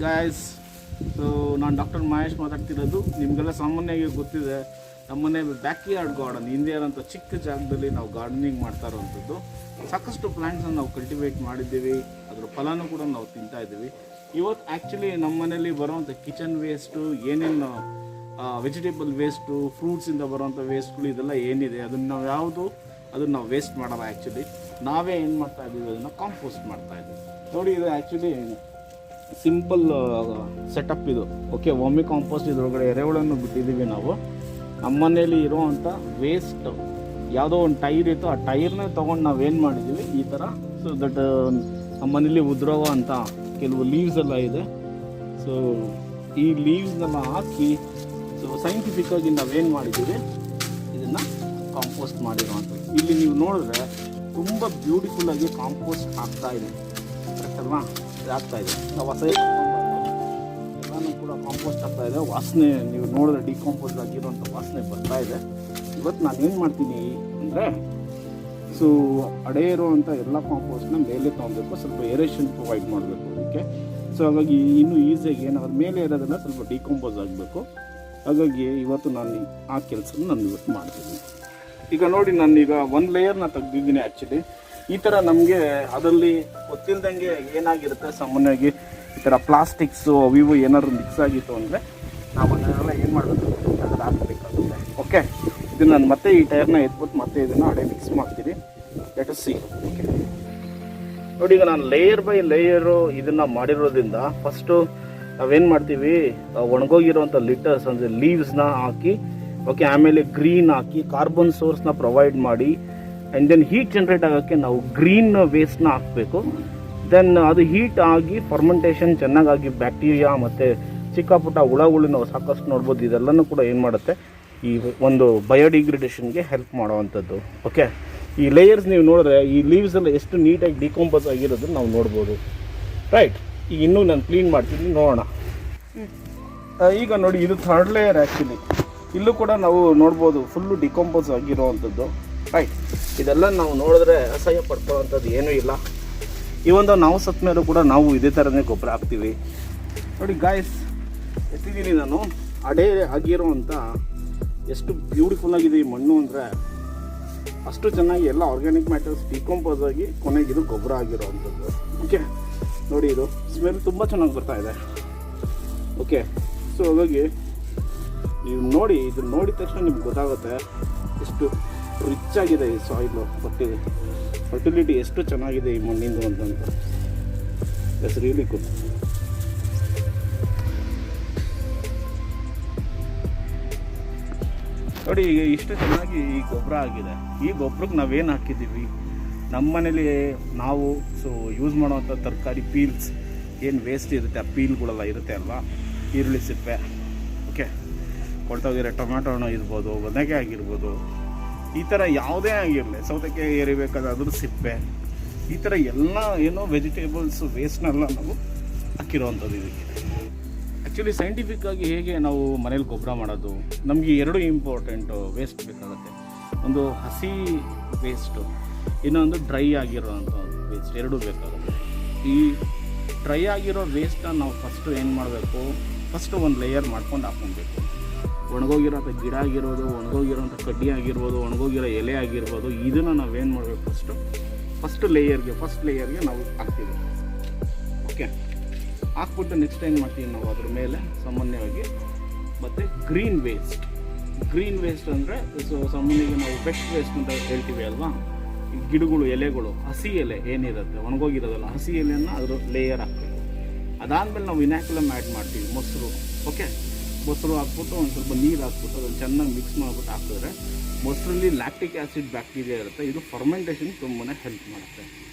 Guys, so ನಾನು doctor Mahesh ಮಾತಾಡ್ತಿರೋದು. ನಿಮಗೆಲ್ಲ ಸಾಮಾನ್ಯವಾಗಿ ಗೊತ್ತಿದೆ, ನಮ್ಮನೆ ಬ್ಯಾಕ್ ಯಾರ್ಡ್ ಗಾರ್ಡನ್, ಇಂಡಿಯಾದ ಅಂತ ಚಿಕ್ಕ ಜಾಗದಲ್ಲಿ ನಾವು ಗಾರ್ಡನಿಂಗ್ ಮಾಡ್ತಾ ಇರೋವಂಥದ್ದು. ಸಾಕಷ್ಟು ಪ್ಲ್ಯಾಂಟ್ಸನ್ನು ನಾವು ಕಲ್ಟಿವೇಟ್ ಮಾಡಿದ್ದೀವಿ, ಅದರ ಫಲನೂ ಕೂಡ ನಾವು ತಿಂತಾ ಇದ್ದೀವಿ. ಇವತ್ತು ಆ್ಯಕ್ಚುಲಿ ನಮ್ಮ ಮನೇಲಿ ಬರೋವಂಥ ಕಿಚನ್ ವೇಸ್ಟು, ಏನೇನು ವೆಜಿಟೇಬಲ್ ವೇಸ್ಟು, ಫ್ರೂಟ್ಸಿಂದ ಬರೋವಂಥ ವೇಸ್ಟ್ಗಳು, ಇದೆಲ್ಲ ಏನಿದೆ ಅದನ್ನು ನಾವು ವೇಸ್ಟ್ ಮಾಡಲ್ಲ. ಆ್ಯಕ್ಚುಲಿ ನಾವೇ ಏನು ಮಾಡ್ತಾ ಇದ್ದೀವಿ, ಅದನ್ನು ಕಾಂಪೋಸ್ಟ್ ಮಾಡ್ತಾ ಇದ್ದೀವಿ. ನೋಡಿ, ಇದು ಆ್ಯಕ್ಚುಲಿ ಸಿಂಪಲ್ ಸೆಟಪ್ ಇದು. ಓಕೆ, ವರ್ಮಿ ಕಾಂಪೋಸ್ಟ್, ಇದರೊಳಗಡೆ ಎರೆಹುಳನ್ನು ಬಿಟ್ಟಿದ್ದೀವಿ ನಾವು. ನಮ್ಮ ಮನೇಲಿ ಇರೋವಂಥ ವೇಸ್ಟ್ ಯಾವುದೋ ಒಂದು ಟೈರ್ ಇತ್ತು, ಆ ಟೈರ್ನೇ ತೊಗೊಂಡು ನಾವೇನು ಮಾಡಿದ್ದೀವಿ ಈ ಥರ. ಸೊ ದಟ್ ನಮ್ಮ ಮನೇಲಿ ಉದುರುವ ಅಂತ ಕೆಲವು ಲೀವ್ಸ್ ಎಲ್ಲ ಇದೆ. ಸೊ ಈ ಲೀವ್ಸ್ನೆಲ್ಲ ಹಾಕಿ ಸೈಂಟಿಫಿಕ್ಕಾಗಿ ನಾವೇನು ಮಾಡಿದ್ದೀವಿ, ಇದನ್ನು ಕಾಂಪೋಸ್ಟ್ ಮಾಡಿರೋವಂಥದ್ದು. ಇಲ್ಲಿ ನೀವು ನೋಡಿದ್ರೆ ತುಂಬ ಬ್ಯೂಟಿಫುಲ್ಲಾಗಿ ಕಾಂಪೋಸ್ಟ್ ಆಗ್ತಾಯಿದೆ, ಕರೆಕ್ಟ್ ಅಲ್ವಾ? ಆಗ್ತಾಯಿದೆ. ನಾವು ಹೊಸ ಎಲ್ಲನೂ ಕೂಡ ಕಾಂಪೋಸ್ಟ್ ಆಗ್ತಾಯಿದೆ. ವಾಸನೆ ನೀವು ನೋಡಿದ್ರೆ ಡಿಕಾಂಪೋಸ್ಟ್ ಆಗಿರೋಂಥ ವಾಸನೆ ಬರ್ತಾಯಿದೆ. ಇವತ್ತು ನಾನು ಏನು ಮಾಡ್ತೀನಿ ಅಂದರೆ, ಸೊ ಅಡೆ ಇರುವಂಥ ಎಲ್ಲ ಕಾಂಪೋಸ್ಟ್ನ ಮೇಲೆ ತೊಗೊಬೇಕು, ಸ್ವಲ್ಪ ಏರೇಷನ್ ಪ್ರೊವೈಡ್ ಮಾಡಬೇಕು ಅದಕ್ಕೆ. ಸೊ ಹಾಗಾಗಿ ಇನ್ನೂ ಈಸಿಯಾಗಿ ಏನಾದ್ರು ಮೇಲೆ ಇರೋದನ್ನ ಸ್ವಲ್ಪ ಡಿಕಾಂಪೋಸ್ ಆಗಬೇಕು. ಹಾಗಾಗಿ ಇವತ್ತು ನಾನು ಆ ಕೆಲಸನ ನಾನು ಇವತ್ತು ಮಾಡ್ತೀನಿ. ಈಗ ನೋಡಿ, ನಾನೀಗ ಒಂದು ಲೇಯರ್ನ ತೆಗ್ದಿದ್ದೀನಿ. ಆ್ಯಕ್ಚುಲಿ ಈ ಥರ ನಮಗೆ ಅದರಲ್ಲಿ ಗೊತ್ತಿಲ್ಲದಂಗೆ ಏನಾಗಿರುತ್ತೆ, ಸಾಮಾನ್ಯವಾಗಿ ಈ ಥರ ಪ್ಲಾಸ್ಟಿಕ್ಸು ಅವಿವು ಏನಾದ್ರು ಮಿಕ್ಸ್ ಆಗಿತ್ತು ಅಂದರೆ ನಾವು ಅದನ್ನೆಲ್ಲ ಏನು ಮಾಡಬೇಕು, ಅದನ್ನು ಹಾಕಬೇಕಾಗುತ್ತೆ. ಓಕೆ, ಇದನ್ನು ನಾನು ಮತ್ತೆ ಈ ಟೈರ್ನ ಎತ್ಬಿಟ್ಟು ಮತ್ತೆ ಇದನ್ನು ಅಡೆ ಮಿಕ್ಸ್ ಮಾಡ್ತೀನಿ. Let us see. ಓಕೆ ನೋಡಿ, ಈಗ ನಾನು ಲೇಯರ್ ಬೈ ಲೇಯರು ಇದನ್ನು ಮಾಡಿರೋದ್ರಿಂದ ಫಸ್ಟು ನಾವೇನು ಮಾಡ್ತೀವಿ, ಒಣಗೋಗಿರೋವಂಥ ಲಿಟರ್ಸ್ ಅಂದರೆ ಲೀವ್ಸ್ನ ಹಾಕಿ, ಓಕೆ, ಆಮೇಲೆ ಗ್ರೀನ್ ಹಾಕಿ ಕಾರ್ಬನ್ ಸೋರ್ಸ್ನ ಪ್ರೊವೈಡ್ ಮಾಡಿ, ಆ್ಯಂಡ್ ದೆನ್ ಹೀಟ್ ಜನ್ರೇಟ್ ಆಗೋಕ್ಕೆ ನಾವು ಗ್ರೀನ್ ವೇಸ್ಟ್ನ ಹಾಕಬೇಕು. ದೆನ್ ಅದು ಹೀಟ್ ಆಗಿ ಫರ್ಮೆಂಟೇಷನ್ ಚೆನ್ನಾಗಾಗಿ ಬ್ಯಾಕ್ಟೀರಿಯಾ ಮತ್ತು ಚಿಕ್ಕ ಪುಟ್ಟ ಹುಳುಗಳು ನಾವು ಸಾಕಷ್ಟು ನೋಡ್ಬೋದು. ಇದೆಲ್ಲನೂ ಕೂಡ ಏನು ಮಾಡುತ್ತೆ, ಈ ಒಂದು ಬಯೋಡಿಗ್ರೇಡೇಷನ್ಗೆ ಹೆಲ್ಪ್ ಮಾಡೋವಂಥದ್ದು. ಓಕೆ, ಈ ಲೇಯರ್ಸ್ ನೀವು ನೋಡಿದ್ರೆ ಈ ಲೀವ್ಸ್ ಎಲ್ಲ ಎಷ್ಟು ನೀಟಾಗಿ ಡಿಕಾಂಪೋಸ್ ಆಗಿರೋದನ್ನು ನಾವು ನೋಡ್ಬೋದು. ರೈಟ್, ಈಗ ಇನ್ನೂ ನಾನು ಕ್ಲೀನ್ ಮಾಡ್ತೀನಿ, ನೋಡೋಣ. ಈಗ ನೋಡಿ, ಇದು ಥರ್ಡ್ ಲೇಯರ್. ಆ್ಯಕ್ಚುಲಿ ಇಲ್ಲೂ ಕೂಡ ನಾವು ನೋಡ್ಬೋದು ಫುಲ್ಲು ಡಿಕಾಂಪೋಸ್ ಆಗಿರೋವಂಥದ್ದು. ರೈಟ್, ಇದೆಲ್ಲ ನಾವು ನೋಡಿದ್ರೆ ಅಸಹ್ಯ ಪಡ್ಕೊಳ್ಳೋವಂಥದ್ದು ಏನೂ ಇಲ್ಲ. ಈ ಒಂದು ನಾವು ಸತ್ತ ಮೇಲೂ ಕೂಡ ನಾವು ಇದೇ ಥರನೇ ಗೊಬ್ಬರ ಹಾಕ್ತೀವಿ. ನೋಡಿ ಗಾಯ್ಸ್, ಎತ್ತಿದ್ದೀನಿ ನಾನು. ಅಡೆ ಆಗಿರೋವಂಥ ಎಷ್ಟು ಬ್ಯೂಟಿಫುಲ್ ಆಗಿದೆ ಈ ಮಣ್ಣು ಅಂದರೆ, ಅಷ್ಟು ಚೆನ್ನಾಗಿ ಎಲ್ಲ ಆರ್ಗ್ಯಾನಿಕ್ ಮ್ಯಾಟರ್ಸ್ ಡಿಕಾಂಪೋಸ್ ಆಗಿ ಕೊನೆಗೆ ಇದು ಗೊಬ್ಬರ ಆಗಿರೋವಂಥದ್ದು. ಓಕೆ ನೋಡಿ, ಇದು ಸ್ಮೆಲ್ ತುಂಬ ಚೆನ್ನಾಗಿ ಬರ್ತಾ ಇದೆ. ಓಕೆ, ಸೊ ಹಾಗಾಗಿ ನೀವು ನೋಡಿ, ಇದನ್ನು ನೋಡಿದ ತಕ್ಷಣ ನಿಮ್ಗೆ ಗೊತ್ತಾಗುತ್ತೆ ಎಷ್ಟು ರಿಚ್ ಆಗಿದೆ ಈ ಸಾಯಿಲು. ಫರ್ಟಿಲಿಟಿ ಎಷ್ಟು ಚೆನ್ನಾಗಿದೆ ಈ ಮಣ್ಣಿಂದು ಅಂತಂತ. That's really good. ನೋಡಿ, ಈಗ ಇಷ್ಟು ಚೆನ್ನಾಗಿ ಈ ಗೊಬ್ಬರ ಆಗಿದೆ. ಈ ಗೊಬ್ಬರಕ್ಕೆ ನಾವೇನು ಹಾಕಿದ್ದೀವಿ, ನಮ್ಮ ಮನೇಲಿ ನಾವು ಯೂಸ್ ಮಾಡೋವಂಥ ತರಕಾರಿ ಪೀಲ್ಸ್ ಏನು ವೇಸ್ಟ್ ಇರುತ್ತೆ, ಆ ಪೀಲ್ಗಳೆಲ್ಲ ಇರುತ್ತೆ ಅಲ್ವಾ, ಈರುಳ್ಳಿ ಸಿಪ್ಪೆ, ಓಕೆ, ಕೊಳ್ತೋಗಿರೋ ಟೊಮ್ಯಾಟೊ ಹಣ್ಣು ಇರ್ಬೋದು, ಬದನೆಕಾಯಿ ಆಗಿರ್ಬೋದು, ಈ ಥರ ಯಾವುದೇ ಆಗಿರಲಿ, ಸೌತೆಕಾಯಿ ಏರಿಬೇಕಾದ್ರೆ ಅದ್ರ ಸಿಪ್ಪೆ, ಈ ಥರ ಎಲ್ಲ ಏನೋ ವೆಜಿಟೇಬಲ್ಸ್ ವೇಸ್ಟ್ನೆಲ್ಲ ನಾವು ಹಾಕಿರೋವಂಥದ್ದು ಇದಕ್ಕೆ. ಆ್ಯಕ್ಚುಲಿ ಸೈಂಟಿಫಿಕ್ಕಾಗಿ ಹೇಗೆ ನಾವು ಮನೇಲಿ ಗೊಬ್ಬರ ಮಾಡೋದು, ನಮಗೆ ಎರಡು ಇಂಪಾರ್ಟೆಂಟು ವೇಸ್ಟ್ ಬೇಕಾಗುತ್ತೆ. ಒಂದು ಹಸಿ ವೇಸ್ಟು, ಇನ್ನೊಂದು ಡ್ರೈ ಆಗಿರೋವಂಥ ವೇಸ್ಟ್, ಎರಡೂ ಬೇಕಾಗುತ್ತೆ. ಈ ಡ್ರೈ ಆಗಿರೋ ವೇಸ್ಟನ್ನ ನಾವು ಫಸ್ಟು ಏನು ಮಾಡಬೇಕು, ಫಸ್ಟು ಒಂದು ಲೇಯರ್ ಮಾಡ್ಕೊಂಡು ಹಾಕ್ಕೊಬೇಕು. ಒಣಗೋಗಿರೋಂಥ ಗಿಡ ಆಗಿರ್ಬೋದು, ಒಣಗೋಗಿರೋಂಥ ಕಡ್ಡಿ ಆಗಿರ್ಬೋದು, ಒಣಗೋಗಿರೋ ಎಲೆ ಆಗಿರ್ಬೋದು, ಇದನ್ನು ನಾವೇನು ಮಾಡಬೇಕು, ಫಸ್ಟ್ ಲೇಯರ್ಗೆ ನಾವು ಹಾಕ್ತೀವಿ. ಓಕೆ, ಹಾಕ್ಬಿಟ್ಟು ನೆಕ್ಸ್ಟ್ ಏನು ಮಾಡ್ತೀವಿ ನಾವು ಅದ್ರ ಮೇಲೆ ಸಾಮಾನ್ಯವಾಗಿ ಮತ್ತು ಗ್ರೀನ್ ವೇಸ್ಟ್ ಅಂದರೆ ಸಾಮಾನ್ಯವಾಗಿ ನಾವು ಬೆಸ್ಟ್ ವೇಸ್ಟ್ ಅಂತ ಹೇಳ್ತೀವಿ ಅಲ್ವಾ. ಈ ಗಿಡಗಳು, ಎಲೆಗಳು, ಹಸಿ ಎಲೆ ಏನಿರುತ್ತೆ, ಒಣಗೋಗಿರೋದಲ್ಲ, ಹಸಿ ಎಲೆಯನ್ನು ಅದ್ರ ಲೇಯರ್ ಹಾಕ್ಬೇಕು. ಅದಾದಮೇಲೆ ನಾವು ಇನಾಕ್ಯುಲಮ್ ಆ್ಯಡ್ ಮಾಡ್ತೀವಿ, ಮೊಸರು. ಓಕೆ, ಮೊಸರು ಹಾಕ್ಬಿಟ್ಟು ಒಂದು ಸ್ವಲ್ಪ ನೀರು ಹಾಕ್ಬಿಟ್ಟು ಅದನ್ನು ಚೆನ್ನಾಗಿ ಮಿಕ್ಸ್ ಮಾಡಿಬಿಟ್ಟು ಹಾಕಿದ್ರೆ ಮೊಸರಲ್ಲಿ ಲ್ಯಾಕ್ಟಿಕ್ ಆ್ಯಸಿಡ್ ಬ್ಯಾಕ್ಟೀರಿಯಾ ಇರುತ್ತೆ, ಇದು ಫರ್ಮೆಂಟೇಷನ್ ತುಂಬಾ ಹೆಲ್ಪ್ ಮಾಡುತ್ತೆ.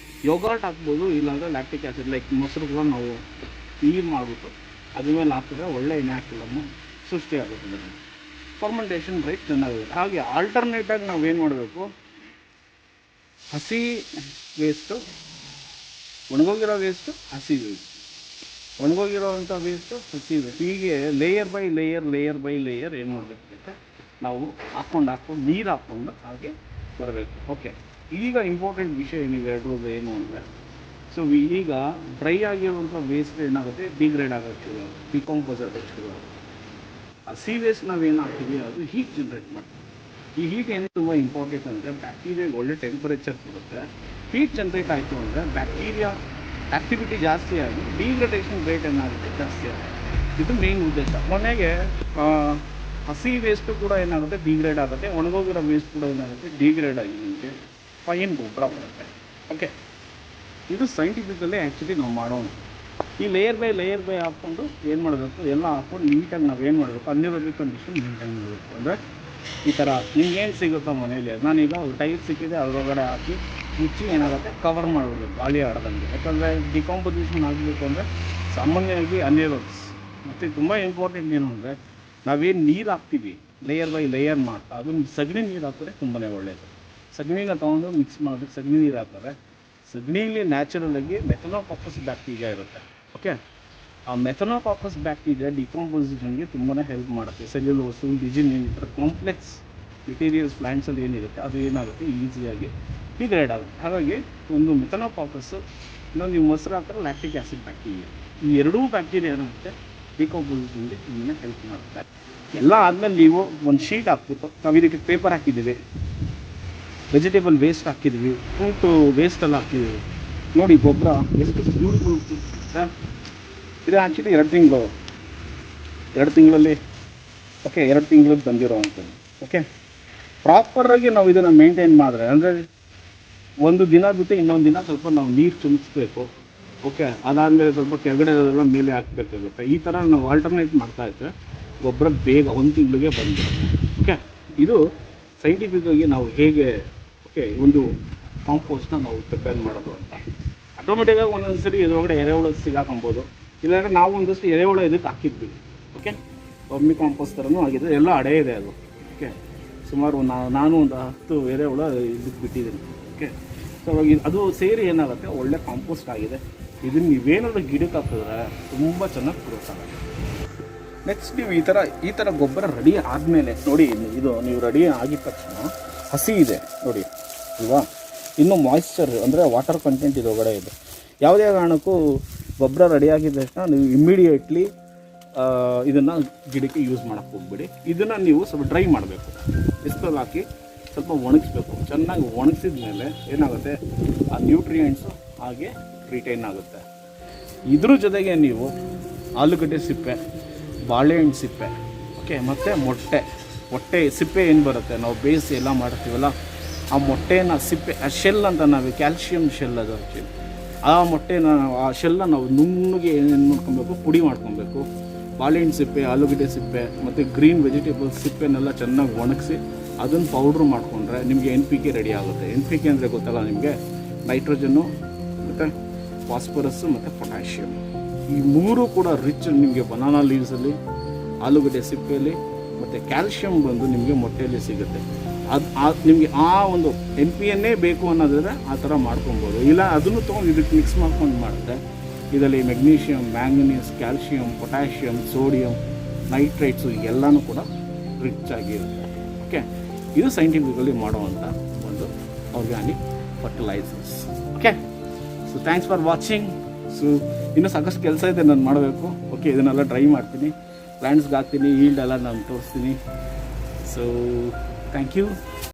ಯೋಗರ್ಟ್ ಹಾಕ್ಬೋದು, ಇಲ್ಲಾಂದರೆ ಲ್ಯಾಕ್ಟಿಕ್ ಆ್ಯಸಿಡ್ ಲೈಕ್ ಮೊಸರು ಕೂಡ ನಾವು ನೀರು ಮಾಡಿಬಿಟ್ಟು ಅದ್ರ ಮೇಲೆ ಹಾಕಿದ್ರೆ ಒಳ್ಳೆ ಇನಾಕ್ಯುಲಮ್ಮು ಸೃಷ್ಟಿಯಾಗುತ್ತೆ. ಫರ್ಮೆಂಟೇಷನ್ ರೇಟ್ ಚೆನ್ನಾಗಿರುತ್ತೆ. ಹಾಗೆ ಆಲ್ಟರ್ನೇಟಾಗಿ ನಾವೇನು ಮಾಡಬೇಕು, ಹಸಿ ವೇಸ್ಟು, ಒಣಗೋಗಿರೋ ವೇಸ್ಟು, ಹಸಿ ವೇಸ್ಟ್, ಒಣಗೋಗಿರೋವಂಥ ವೇಸ್ಟು, ಹಸಿ ವೇಸ್ಟ್, ಹೀಗೆ ಲೇಯರ್ ಬೈ ಲೇಯರ್ ಏನು ಮಾಡಬೇಕು, ನಾವು ಹಾಕ್ಕೊಂಡು ನೀರು ಹಾಕ್ಕೊಂಡು ಹಾಗೆ ಬರಬೇಕು. ಓಕೆ, ಈಗ ಇಂಪಾರ್ಟೆಂಟ್ ವಿಷಯ ನೀವು ಹೇಳಿರೋದು ಏನು ಅಂದರೆ, ಸೊ ಈಗ ಡ್ರೈ ಆಗಿರುವಂಥ ವೇಸ್ಟ್ ಏನಾಗುತ್ತೆ ಡಿಗ್ರೇಡ್ ಆಗೋಕ್ಕೆ ಶುರು ಆಗುತ್ತೆ, ಡಿಕಾಂಪೋಸ್ ಆಗೋಕ್ಕೆ ಶುರು ಆಗುತ್ತೆ. ಹಸಿ ವೇಸ್ಟ್ ನಾವೇನು ಹಾಕ್ತೀವಿ ಅದು ಹೀಟ್ ಜನ್ರೇಟ್ ಮಾಡ್ತೀವಿ. ಈ ಹೀಟ್ ಏನು ತುಂಬ ಇಂಪಾರ್ಟೆಂಟ್ ಅಂದರೆ ಬ್ಯಾಕ್ಟೀರಿಯಾಗೆ ಒಳ್ಳೆ ಟೆಂಪರೇಚರ್ ಕೊಡುತ್ತೆ. ಹೀಟ್ ಜನ್ರೇಟ್ ಆಯಿತು ಅಂದರೆ ಬ್ಯಾಕ್ಟೀರಿಯಾ ಆ್ಯಕ್ಟಿವಿಟಿ ಜಾಸ್ತಿ ಆಗಿ ಡಿಗ್ರೇಡೇಷನ್ ರೇಟ್ ಏನಾಗುತ್ತೆ ಜಾಸ್ತಿ ಆಗುತ್ತೆ. ಇದು ಮೇನ್ ಉದ್ದೇಶ. ಕೊನೆಗೆ ಹಸಿ ವೇಸ್ಟು ಕೂಡ ಏನಾಗುತ್ತೆ ಡಿಗ್ರೇಡ್ ಆಗುತ್ತೆ, ಒಣಗೋಗಿರೋ ವೇಸ್ಟ್ ಕೂಡ ಏನಾಗುತ್ತೆ ಡಿಗ್ರೇಡ್ ಆಗಿ ನಿಮಗೆ ಫೈನ್ ಗೊಬ್ಬರ ಬರುತ್ತೆ. ಓಕೆ, ಇದು ಸೈಂಟಿಫಿಕಲ್ಲೇ ಆ್ಯಕ್ಚುಲಿ ನಾವು ಮಾಡೋಣ. ಈ ಲೇಯರ್ ಬೈ ಹಾಕ್ಕೊಂಡು ಏನು ಮಾಡಬೇಕು, ಎಲ್ಲ ಹಾಕ್ಕೊಂಡು ನೀಟಾಗಿ ನಾವು ಏನು ಮಾಡಬೇಕು, ಅನ್ಎರೋಬಿಕ್ ಕಂಡೀಷನ್ ಮೇಂಟೈನ್ ಮಾಡಬೇಕು. ಅಂದರೆ ಈ ಥರ ನಿಮ್ಗೇನು ಸಿಗುತ್ತೋ ಮನೇಲಿ, ನಾನೀಗ ಟೈರ್ ಸಿಕ್ಕಿದೆ ಅದರೊಳಗಡೆ ಹಾಕಿ ಮುಚ್ಚಿ ಏನಾಗುತ್ತೆ ಕವರ್ ಮಾಡಬೇಕು ಗಾಳಿ ಆಡೋದಂಗೆ. ಯಾಕಂದರೆ ಡಿಕಾಂಪೋಸಿಷನ್ ಆಗಬೇಕು ಅಂದರೆ ಸಾಮಾನ್ಯವಾಗಿ ಅನ್ಎರೋಬಿಕ್ಸ್. ಮತ್ತು ತುಂಬ ಇಂಪಾರ್ಟೆಂಟ್ ಏನು ಅಂದರೆ ನಾವೇನು ನೀರು ಹಾಕ್ತೀವಿ ಲೇಯರ್ ಬೈ ಲೇಯರ್ ಮಾಡ್ತಾ ಅದನ್ನು ಸಗಣಿ ನೀರು ಹಾಕಿದ್ರೆ ತುಂಬಾ ಒಳ್ಳೆಯದು. ಸಗಣಿನ ತೊಗೊಂಡು ಮಿಕ್ಸ್ ಮಾಡಿ ಸಗಣಿ ನೀರು ಹಾಕಿದ್ರೆ ಸಗಣಿಲಿ ನ್ಯಾಚುರಲಾಗಿ ಮೆಥನೋಕಾಕಸ್ ಬ್ಯಾಕ್ಟೀರಿಯಾ ಇರುತ್ತೆ. ಓಕೆ, ಆ ಮೆಥನೋಕಾಕಸ್ ಬ್ಯಾಕ್ಟೀರಿಯಾ ಡಿಕಾಂಪೋಸಿಷನ್ಗೆ ತುಂಬಾ ಹೆಲ್ಪ್ ಮಾಡುತ್ತೆ. ಸೆಲ್ಯುಲೋಸು, ಲಿಜಿನ್ ಏನಿರುತ್ತೆ ಕಾಂಪ್ಲೆಕ್ಸ್ ಮೆಟೀರಿಯಲ್ಸ್ ಪ್ಲ್ಯಾಂಟ್ಸಲ್ಲಿ ಏನಿರುತ್ತೆ ಅದು ಏನಾಗುತ್ತೆ ಈಸಿಯಾಗಿ ಡಿಗ್ರೇಡ್ ಆಗುತ್ತೆ. ಹಾಗಾಗಿ ಒಂದು ಮೆಥನೋಕಾಕಸ್ಸು, ಇನ್ನೊಂದು ನೀವು ಮೊಸರು ಹಾಕಿದ್ರೆ ಲ್ಯಾಕ್ಟಿಕ್ ಆ್ಯಸಿಡ್ ಬ್ಯಾಕ್ಟೀರಿಯಾ, ಈ ಎರಡೂ ಬ್ಯಾಕ್ಟೀರಿಯಾ ಏನಾಗುತ್ತೆ ಡಿಕಾಂಪೋಸಿಷನ್ಗೆ ತುಂಬಾ ಹೆಲ್ಪ್ ಮಾಡುತ್ತೆ. ಎಲ್ಲ ಆದಮೇಲೆ ನೀವು ಒಂದು ಶೀಟ್ ಹಾಕ್ಬಿಟ್ಟು ನಾವು ಇದಕ್ಕೆ ಪೇಪರ್ ಹಾಕಿದ್ದೀವಿ, ವೆಜಿಟೇಬಲ್ ವೇಸ್ಟ್ ಹಾಕಿದ್ವಿ, ಫ್ರೂಟು ವೇಸ್ಟೆಲ್ಲ ಹಾಕಿದ್ದೀವಿ. ನೋಡಿ ಗೊಬ್ಬರ ಎಷ್ಟು ಬ್ಯೂಟಿಫುಲ್. ಇದು ಆ್ಯಕ್ಚುಲಿ 2 ತಿಂಗಳಲ್ಲಿ ಓಕೆ 2 ತಿಂಗಳಿಗೆ ಬಂದಿರೋ ಅಂಥದ್ದು. ಓಕೆ, ಪ್ರಾಪರಾಗಿ ನಾವು ಇದನ್ನು ಮೇಂಟೈನ್ ಮಾಡಿದ್ರೆ ಅಂದರೆ ಒಂದು ದಿನ ಬಿಟ್ಟು ಇನ್ನೊಂದು ದಿನ ಸ್ವಲ್ಪ ನಾವು ನೀರು ಚುಮಿಸ್ಬೇಕು. ಓಕೆ, ಅದಾದಮೇಲೆ ಸ್ವಲ್ಪ ಕೆಳಗಡೆ ಅದೆಲ್ಲ ಮೇಲೆ ಹಾಕಬೇಕಾಗುತ್ತೆ. ಈ ಥರ ನಾವು ಆಲ್ಟರ್ನೇಟ್ ಮಾಡ್ತಾಯಿದ್ರೆ ಗೊಬ್ಬರ ಬೇಗ 1 ತಿಂಗಳಿಗೆ ಬಂದಿರುತ್ತೆ. ಓಕೆ, ಇದು ಸೈಂಟಿಫಿಕ್ಕಾಗಿ ನಾವು ಹೇಗೆ ಒಂದು ಕಾಂಪೋಸ್ಟ್ನ ನಾವು ಪ್ರಿಪೇರ್ ಮಾಡೋದು ಅಂತ. ಆಟೋಮೆಟಿಕ್ಕಾಗಿ ಒಂದೊಂದು ಸರಿ ಇದರೊಳಗಡೆ ಎರೆಹುಳ ಸಿಗಾಕೊಬೋದು, ಇಲ್ಲಾಂದರೆ ನಾವು ಒಂದಷ್ಟು ಎರೆಹುಳ ಇದಕ್ಕೆ ಹಾಕಿದ್ವಿ. ಓಕೆ, ವರ್ಮಿ ಕಾಂಪೋಸ್ಟ್ ಥರನೂ ಆಗಿದೆ, ಎಲ್ಲ ಅಡೆ ಇದೆ ಅದು. ಓಕೆ, ಸುಮಾರು ನಾನು ಒಂದು 10 ಎರೆಹುಳ ಇದಕ್ಕೆ ಬಿಟ್ಟಿದ್ದೀನಿ. ಓಕೆ, ಸೊ ಅದು ಸೇರಿ ಏನಾಗುತ್ತೆ ಒಳ್ಳೆ ಕಾಂಪೋಸ್ಟ್ ಆಗಿದೆ. ಇದನ್ನು ನೀವೇನಾದರೂ ಗಿಡಕ್ಕೆ ಹಾಕಿದ್ರೆ ತುಂಬ ಚೆನ್ನಾಗಿ ಗ್ರೋತ್ ಆಗುತ್ತೆ. ನೆಕ್ಸ್ಟ್ ನೀವು ಈ ಥರ ಗೊಬ್ಬರ ರೆಡಿ ಆದಮೇಲೆ ನೋಡಿ, ಇದು ನೀವು ರೆಡಿ ಆಗಿದ ತಕ್ಷಣ ಹಸಿ ಇದೆ ನೋಡಿ ಅಲ್ವಾ, ಇನ್ನೂ ಮಾಯ್ಶ್ಚರ್ ಅಂದರೆ ವಾಟರ್ ಕಂಟೆಂಟ್ ಇದೊಳಗಡೆ ಇದೆ. ಯಾವುದೇ ಕಾರಣಕ್ಕೂ ಗೊಬ್ಬರ ರೆಡಿ ಆಗಿದ ತಕ್ಷಣ ನೀವು ಇಮ್ಮಿಡಿಯೇಟ್ಲಿ ಇದನ್ನು ಗಿಡಕ್ಕೆ ಯೂಸ್ ಮಾಡೋಕ್ಕೆ ಹೋಗ್ಬೇಡಿ. ಇದನ್ನು ನೀವು ಸ್ವಲ್ಪ ಡ್ರೈ ಮಾಡಬೇಕು, ಬಿಸಿಲಲ್ಲಿ ಹಾಕಿ ಸ್ವಲ್ಪ ಒಣಗಿಸ್ಬೇಕು. ಚೆನ್ನಾಗಿ ಒಣಗಿಸಿದ ಮೇಲೆ ಏನಾಗುತ್ತೆ ಆ ನ್ಯೂಟ್ರಿಯೆಂಟ್ಸು ಹಾಗೆ ರಿಟೈನ್ ಆಗುತ್ತೆ. ಇದ್ರ ಜೊತೆಗೆ ನೀವು ಆಲೂಗಡ್ಡೆ ಸಿಪ್ಪೆ, ಬಾಳೆಹಣ್ಣು ಸಿಪ್ಪೆ, ಓಕೆ, ಮತ್ತು ಮೊಟ್ಟೆ ಸಿಪ್ಪೆ ಏನು ಬರುತ್ತೆ ನಾವು ಬೇಯಿಸಿ ಎಲ್ಲ ಮಾಡ್ತೀವಲ್ಲ, ಆ ಮೊಟ್ಟೆನ ಸಿಪ್ಪೆ, ಆ ಶೆಲ್ ಅಂತ ನಾವು ಕ್ಯಾಲ್ಶಿಯಂ ಶೆಲ್ ಅದು ಆ್ಯಕ್ಚುಲಿ, ಆ ಮೊಟ್ಟೆನ ಆ ಶೆಲ್ಲ ನಾವು ನುಣ್ಣಗೆ ಏನು ಮಾಡ್ಕೊಬೇಕು, ಪುಡಿ ಮಾಡ್ಕೊಬೇಕು. ಬಾಳೆಹಣ್ಣು ಸಿಪ್ಪೆ, ಆಲೂಗಡ್ಡೆ ಸಿಪ್ಪೆ ಮತ್ತು ಗ್ರೀನ್ ವೆಜಿಟೇಬಲ್ಸ್ ಸಿಪ್ಪೆನೆಲ್ಲ ಚೆನ್ನಾಗಿ ಒಣಗಿಸಿ ಅದನ್ನು ಪೌಡ್ರ್ ಮಾಡಿಕೊಂಡ್ರೆ ನಿಮಗೆ NPK ರೆಡಿ ಆಗುತ್ತೆ. NPK ಅಂದರೆ ಗೊತ್ತಲ್ಲ ನಿಮಗೆ, ನೈಟ್ರೋಜನ್ನು ಮತ್ತು ಫಾಸ್ಫರಸ್ಸು ಮತ್ತು ಪೊಟ್ಯಾಷಿಯಮ್. ಈ 3 ಕೂಡ ರಿಚ್ ನಿಮಗೆ ಬನಾನಾ ಲೀವ್ಸಲ್ಲಿ, ಆಲೂಗಡ್ಡೆ ಸಿಪ್ಪೆಯಲ್ಲಿ ಮತ್ತು ಕ್ಯಾಲ್ಶಿಯಮ್ ಬಂದು ನಿಮಗೆ ಮೊಟ್ಟೆಯಲ್ಲಿ ಸಿಗುತ್ತೆ. ನಿಮಗೆ ಆ ಒಂದು NPNನೇ ಬೇಕು ಅನ್ನೋದಾದರೆ ಆ ಥರ ಮಾಡ್ಕೊಬೋದು. ಇಲ್ಲ ಅದನ್ನು ತೊಗೊಂಡು ಇದಕ್ಕೆ ಮಿಕ್ಸ್ ಮಾಡ್ಕೊಂಡು ಮಾಡಿದ್ರೆ ಇದರಲ್ಲಿ magnesium, manganese, calcium, potassium, sodium, nitrates ಎಲ್ಲನೂ ಕೂಡ ರಿಚ್ ಆಗಿರುತ್ತೆ. ಓಕೆ, ಇದು ಸೈಂಟಿಫಿಕಲಿ ಮಾಡುವಂಥ ಒಂದು organic fertilisers. Okay, so thanks for watching. So ಇನ್ನೂ ಸಾಕಷ್ಟು ಕೆಲಸ ಇದೆ ನಾನು ಮಾಡಬೇಕು. ಓಕೆ, ಇದನ್ನೆಲ್ಲ ಡ್ರೈ ಮಾಡ್ತೀನಿ, ಪ್ಲ್ಯಾಂಟ್ಸ್ಗೆ ಹಾಕ್ತೀನಿ, ಈಲ್ಡ್ ಎಲ್ಲ ನಾನು ತೋರಿಸ್ತೀನಿ. So thank you.